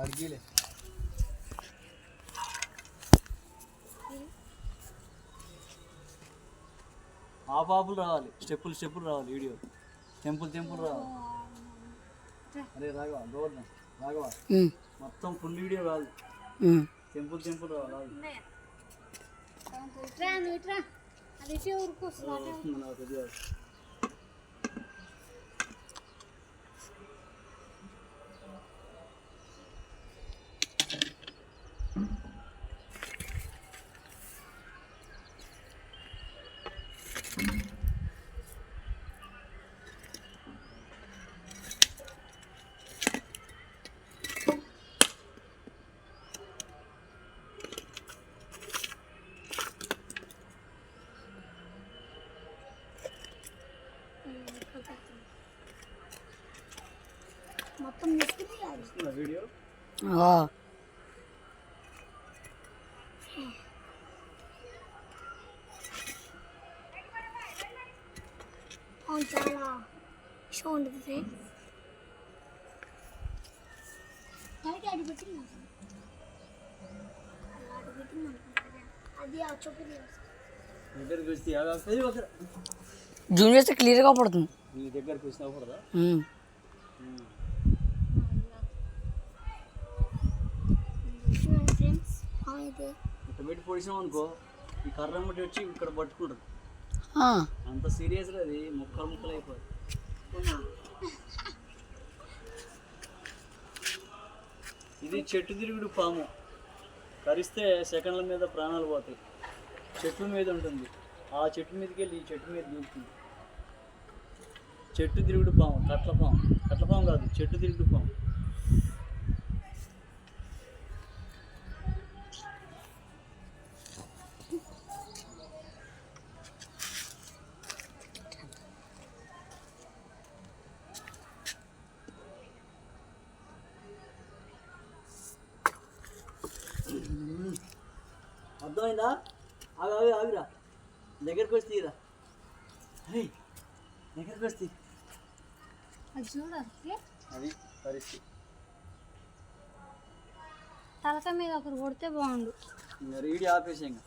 అడిగిలే ఆపులు రావాలి, స్టెప్పులు రావాలి, వీడియో టెంపుల్ రావాలి. అరే రాఘవా, గోవర్ధన్ రాఘవా, మొత్తం ఫుల్ వీడియో కాదు, టెంపుల్ రావాలి. మొత్తం వీడియో చాలా షో ఉంటుంది ఫ్రెండ్స్. జూమ్ చేస్తే క్లియర్గా పడుతుంది. దగ్గరకు వచ్చినా పడదా? పెట్టి పొడిచినాం అనుకో, ఈ కర్ర ముట్టి వచ్చి ఇక్కడ పట్టుకుంటుంది. అంత సీరియస్గా అది ముక్కలు అయిపోతుంది. ఇది చెట్టు తిరుగుడు పాము, కరిస్తే సెకండ్ల మీద ప్రాణాలు పోతాయి. చెట్ల మీద ఉంటుంది, ఆ చెట్టు మీదకి వెళ్ళి ఈ చెట్టు మీద దూకుతుంది. చెట్టు తిరుగుడు పాము, కట్లపాము కాదు, చెట్టు తిరుగుడు పాము. అర్థమైందా? ఆగిరా, దగ్గరికి వచ్చి తీరా, దగ్గరికి వచ్చి అది పరిస్థితి. తలక మీద ఒకరు కొడితే బాగుండు. వీడియో ఆపేసి ఇంకా